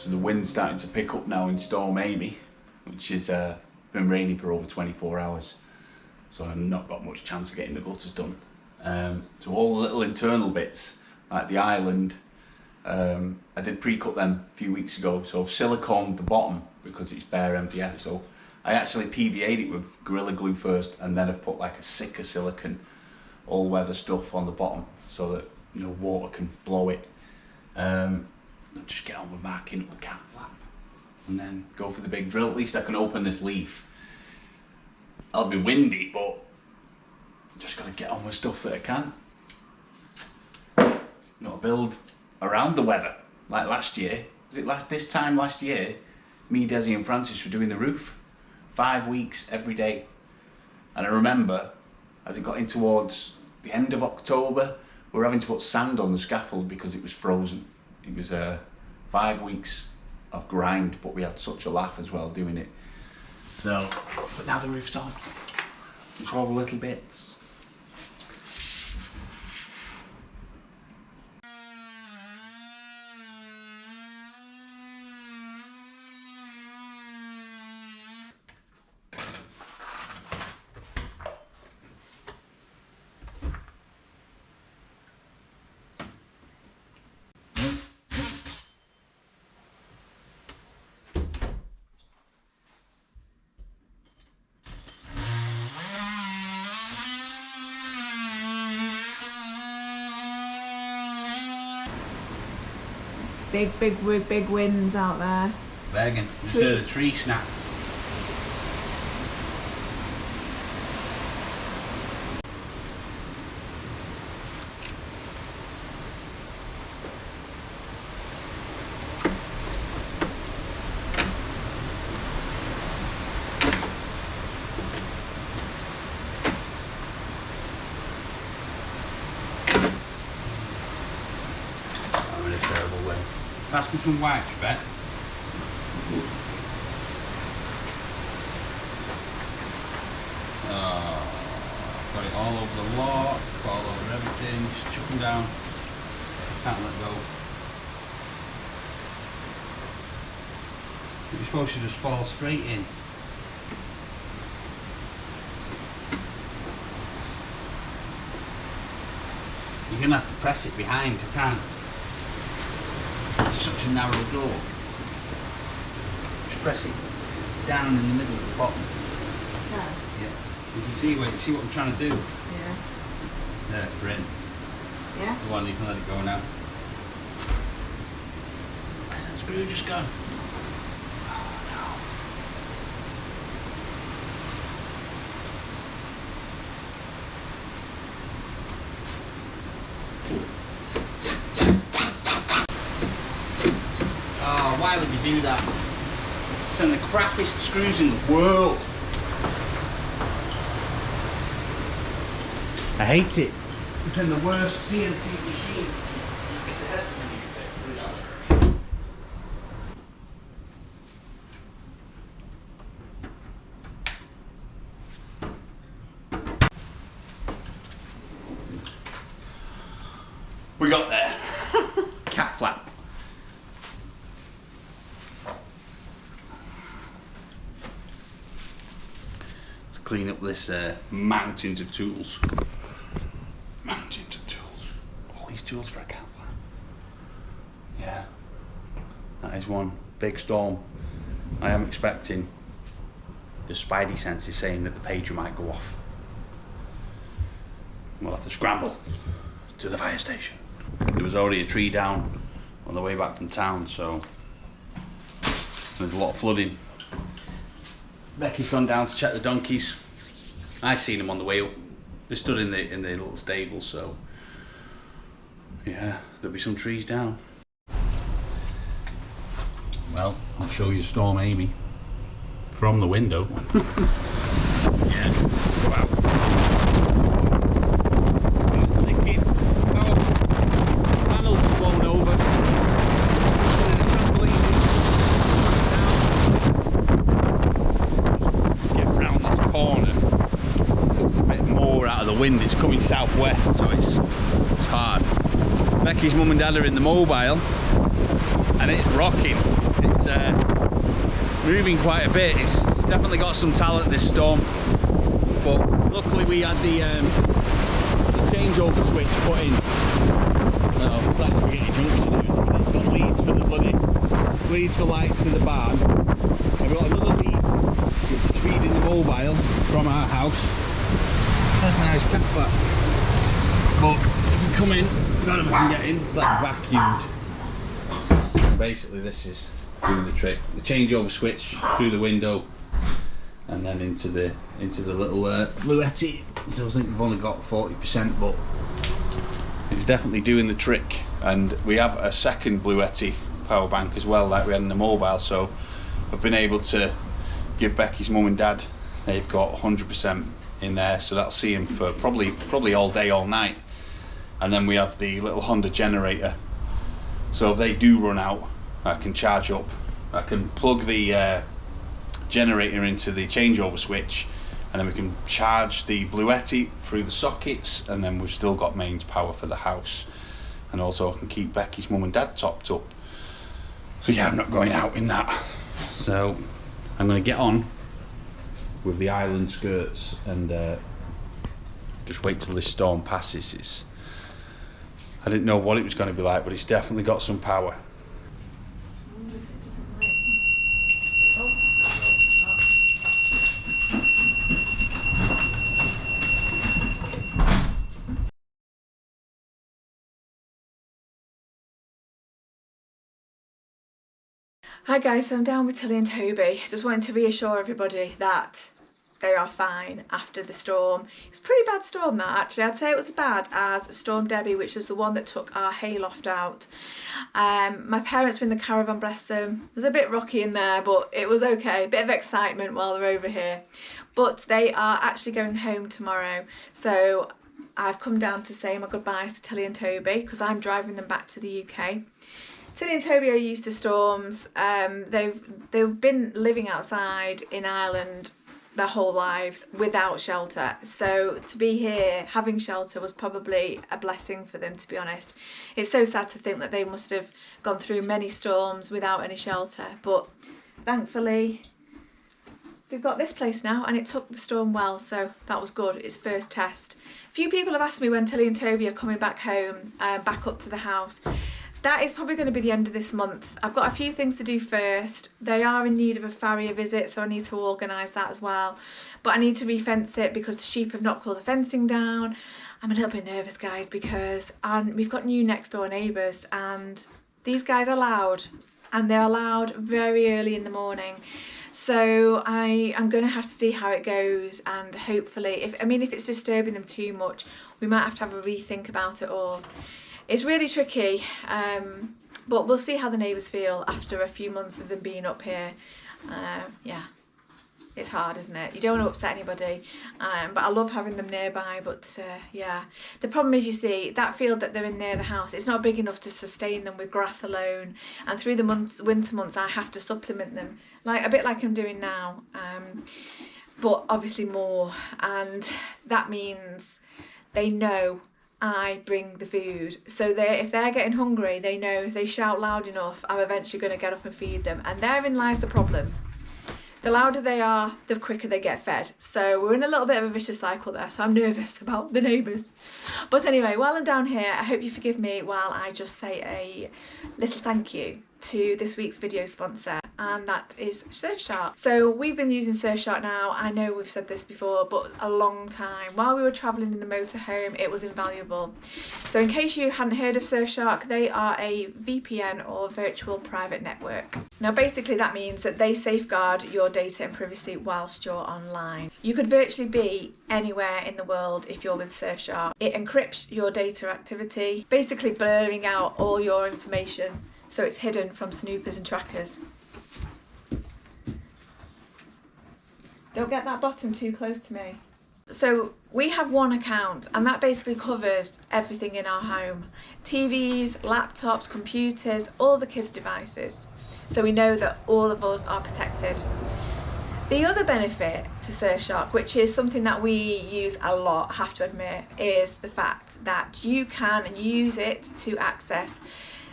So the wind's starting to pick up now in Storm Amy, which has been raining for over 24 hours. So I've not got much chance of getting the gutters done. So all the little internal bits, like the island, I did pre-cut them a few weeks ago. So I've siliconed the bottom because it's bare MDF. So I actually PVA'd it with Gorilla Glue first, and then I've put like a sicker silicone all-weather stuff on the bottom so that water can blow it. I'll just get on with marking up the cat flap and then go for the big drill. At least I can open this leaf. I'll be windy, but just gotta get on with stuff that I can. Build around the weather. Like last year, this time last year, me, Desi and Francis were doing the roof. 5 weeks every day. And I remember, as it got in towards the end of October, we were having to put sand on the scaffold because it was frozen. It was 5 weeks of grind, but we had such a laugh as well doing it. So, but now the roof's on. It's all the little bits. Big winds out there. Begging. Just heard a tree snap. I'm in a terrible way. Pass me some wipes, Bet. Got it all over the lot, all over everything, just chuck them down. Can't let go. You're supposed to just fall straight in. You're gonna have to press it behind, I can't. It's such a narrow door. Just press it down in the middle at the bottom. Yeah. Yeah. You can see what I'm trying to do. Yeah. There, we're in. Yeah. The one, you can let it go now. Where's that screw just gone? Oh no. Oh, why would you do that? Send the crappiest screws in the world. I hate it. It's in the worst CNC machine. We got there. Cat flap. Let's clean up this mountains of tools. Mountains of tools. All these tools for a cat flap. Yeah. That is one big storm. I am expecting the spidey sense is saying that the pager might go off. We'll have to scramble to the fire station. There was already a tree down on the way back from town, so there's a lot of flooding. Becky's gone down to check the donkeys. I seen them on the way up. They stood in the little stable, so yeah, there'll be some trees down. Well, I'll show you Storm Amy from the window. Yeah, go out. Panels are blown over. Get round this corner. It's a bit more out of the wind. It's coming southwest, so it's hard. Becky's mum and dad are in the mobile, and it's rocking. It's moving quite a bit. It's definitely got some talent, this storm, but luckily we had the changeover switch put in. Oh, it's like Spaghetti Junction. It's got leads for the leads for lights to the barn. I've got another lead which is feeding the mobile from our house. That's my nice cat flap. But if you come in, none of them can get in. It's like vacuumed. And basically, this is doing the trick. The changeover switch through the window, and then into the little bluetti. So I think we've only got 40%, but it's definitely doing the trick. And we have a second bluetti power bank as well, like we had in the mobile. So I've been able to give Becky's mum and dad. They've got 100% in there, so that'll see them for probably all day, all night. And then we have the little Honda generator. So if they do run out, I can charge up. I can plug the generator into the changeover switch, and then we can charge the bluetti through the sockets, and then we've still got mains power for the house. And also I can keep Becky's mum and dad topped up. So yeah, I'm not going out in that. So I'm going to get on with the island skirts and just wait till this storm passes. I didn't know what it was going to be like, but it's definitely got some power. Hi guys, so I'm down with Tilly and Toby. Just wanted to reassure everybody that they are fine after the storm. It was a pretty bad storm, that, actually. I'd say it was as bad as Storm Debbie, which was the one that took our hayloft out. My parents were in the caravan, bless them. It was a bit rocky in there, but it was okay. A bit of excitement while they're over here. But they are actually going home tomorrow. So I've come down to say my goodbyes to Tilly and Toby because I'm driving them back to the UK. Tilly and Toby are used to storms. They've been living outside in Ireland their whole lives without shelter, so to be here having shelter was probably a blessing for them, to be honest. It's so sad to think that they must have gone through many storms without any shelter, but thankfully they've got this place now, and it took the storm well, so that was good. It's first test. A few people have asked me when Tilly and Toby are coming back home, back up to the house. That is probably going to be the end of this month. I've got a few things to do first. They are in need of a farrier visit, so I need to organise that as well. But I need to re-fence it because the sheep have not pulled the fencing down. I'm a little bit nervous, guys, because we've got new next door neighbours, and these guys are loud, and they're loud very early in the morning. So I'm going to have to see how it goes, and hopefully, if it's disturbing them too much, we might have to have a rethink about it all. It's really tricky, but we'll see how the neighbours feel after a few months of them being up here. Yeah, it's hard, isn't it? You don't want to upset anybody, but I love having them nearby. But yeah, the problem is, you see, that field that they're in near the house, it's not big enough to sustain them with grass alone. And through the winter months, I have to supplement them, like a bit like I'm doing now, but obviously more. And that means they know I bring the food, so if they're getting hungry, they know if they shout loud enough, I'm eventually going to get up and feed them. And therein lies the problem. The louder they are, the quicker they get fed. So we're in a little bit of a vicious cycle there, so I'm nervous about the neighbours. But anyway, while I'm down here, I hope you forgive me while I just say a little thank you to this week's video sponsor, and that is Surfshark. So we've been using Surfshark now, I know we've said this before, but a long time. While we were travelling in the motorhome, it was invaluable. So in case you hadn't heard of Surfshark, they are a VPN, or virtual private network. Now basically that means that they safeguard your data and privacy whilst you're online. You could virtually be anywhere in the world if you're with Surfshark. It encrypts your data activity, basically blurring out all your information, so it's hidden from snoopers and trackers. Don't get that bottom too close to me. So we have one account, and that basically covers everything in our home. TVs, laptops, computers, all the kids' devices. So we know that all of us are protected. The other benefit to Surfshark, which is something that we use a lot, I have to admit, is the fact that you can use it to access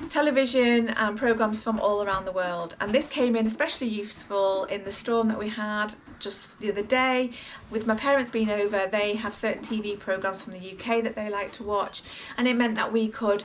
television and programmes from all around the world, and this came in especially useful in the storm that we had just the other day. With my parents being over, they have certain TV programmes from the UK that they like to watch, and it meant that we could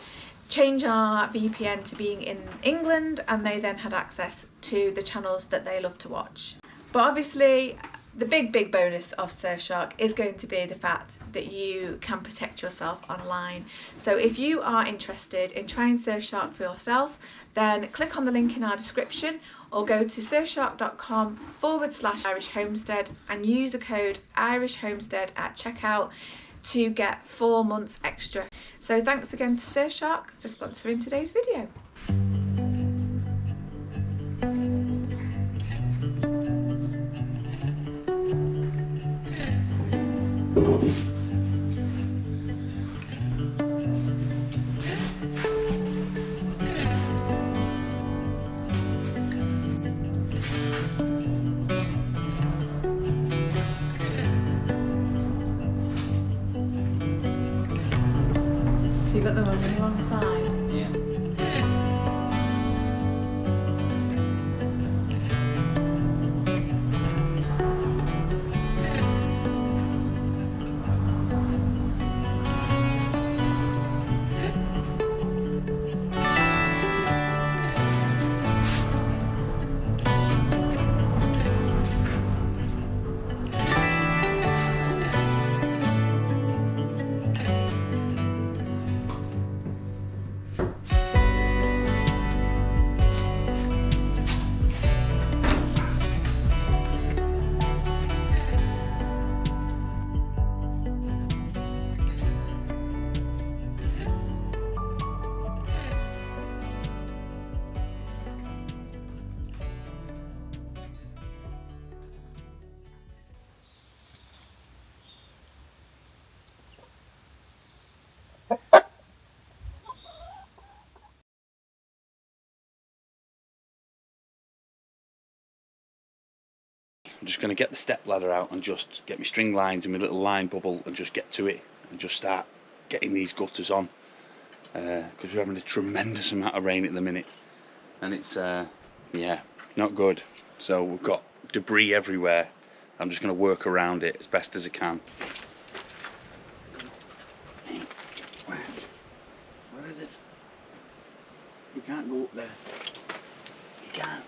change our VPN to being in England, and they then had access to the channels that they love to watch. But obviously the big bonus of Surfshark is going to be the fact that you can protect yourself online. So if you are interested in trying Surfshark for yourself, then click on the link in our description or go to surfshark.com/Irish Homestead and use the code Irish Homestead at checkout to get 4 months extra. So thanks again to Surfshark for sponsoring today's video. So you've got them on the wrong side? Yeah. I'm just going to get the step ladder out and just get my string lines and my little line bubble and just get to it and just start getting these gutters on, because we're having a tremendous amount of rain at the minute and it's yeah, not good. So we've got debris everywhere. I'm just going to work around it as best as I can. Where is it? You can't go up there. You can't.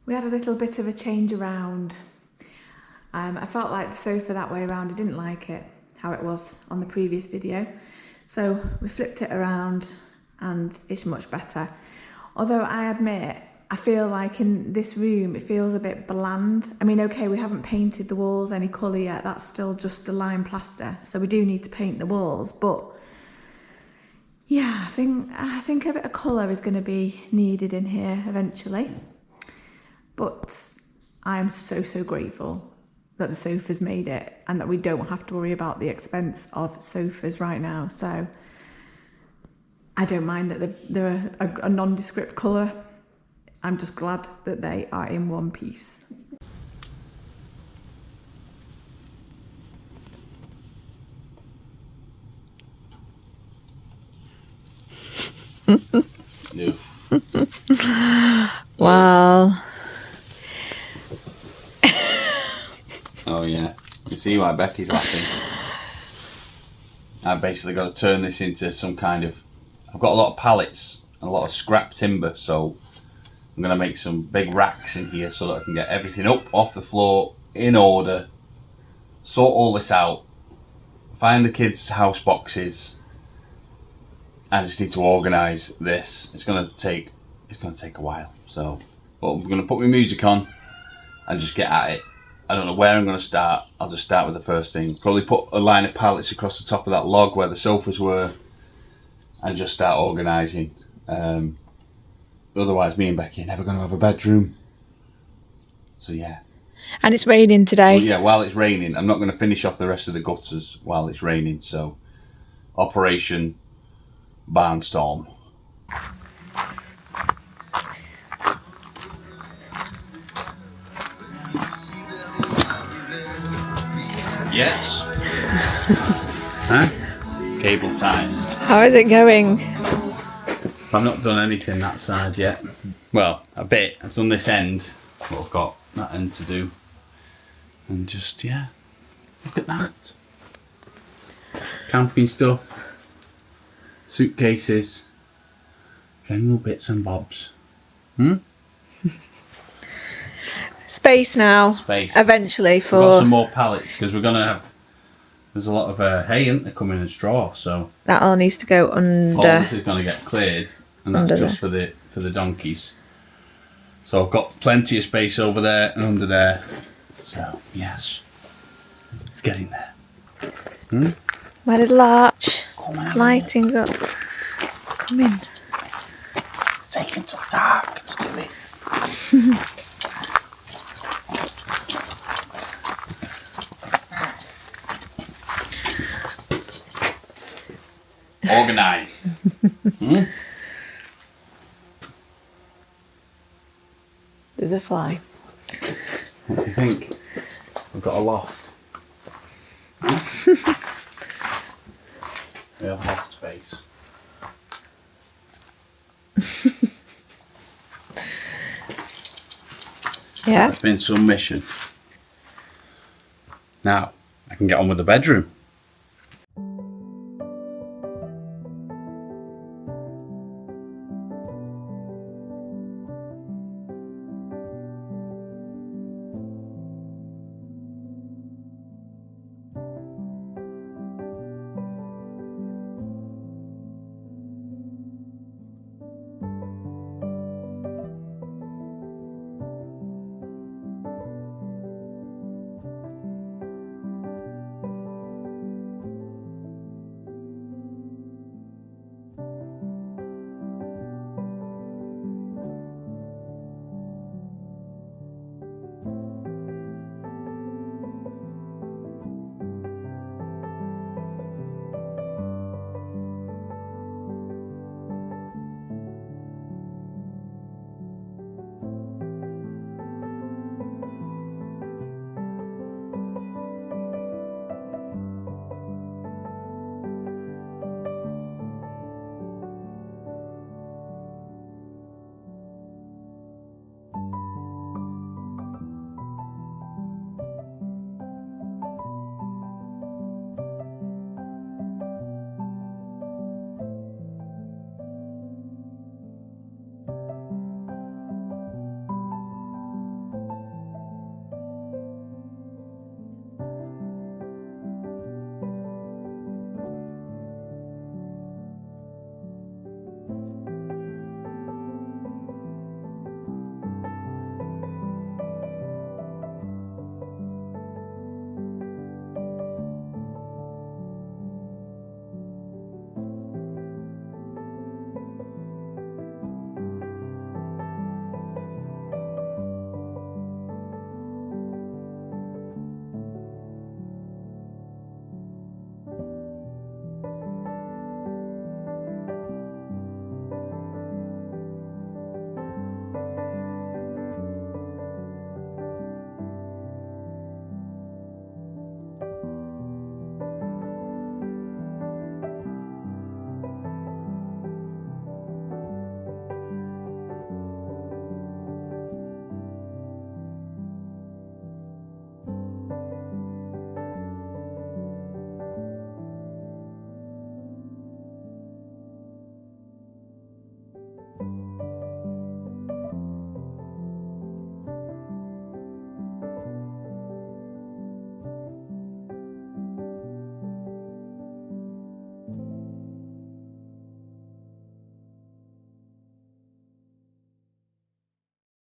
We had a little bit of a change around. I felt like the sofa that way around, I didn't like it, how it was on the previous video. So we flipped it around and it's much better. Although I admit, I feel like in this room, it feels a bit bland. I mean, okay, we haven't painted the walls any colour yet. That's still just the lime plaster. So we do need to paint the walls, but yeah, I think a bit of colour is going to be needed in here eventually. But I am so grateful that the sofa's made it and that we don't have to worry about the expense of sofas right now. So I don't mind that they're a nondescript colour. I'm just glad that they are in one piece. No. Wow. Oh yeah, you see why Becky's laughing. I've basically got to turn this into some kind of... I've got a lot of pallets and a lot of scrap timber, so I'm going to make some big racks in here so that I can get everything up off the floor in order, sort all this out, find the kids' house boxes. I just need to organise this. It's going to take a while, so but I'm going to put my music on and just get at it. I don't know where I'm going to start. I'll just start with the first thing. Probably put a line of pallets across the top of that log where the sofas were and just start organising. Otherwise, me and Becky are never going to have a bedroom. So yeah. And it's raining today. Well, yeah, while it's raining, I'm not going to finish off the rest of the gutters while it's raining. So, Operation Barnstorm. Yes. Huh? Cable ties. How is it going? I've not done anything that side yet. Well, a bit. I've done this end, but I've got that end to do. And just, yeah, look at that. Camping stuff, suitcases, general bits and bobs. Space now. Space. Eventually We've got for... some more pallets because we're going to have... There's a lot of hay, isn't there, coming in straw, so... That all needs to go under... All this is going to get cleared, and that's Under just for the donkeys. So I've got plenty of space over there and under there. So, yes. It's getting there. My little arch. Come on, Lighting up. Come in. it's taken so dark. Let's do it. Organised. There's a fly. What do you think? We've got a loft. We have loft space. Yeah. It's been some mission. Now, I can get on with the bedroom.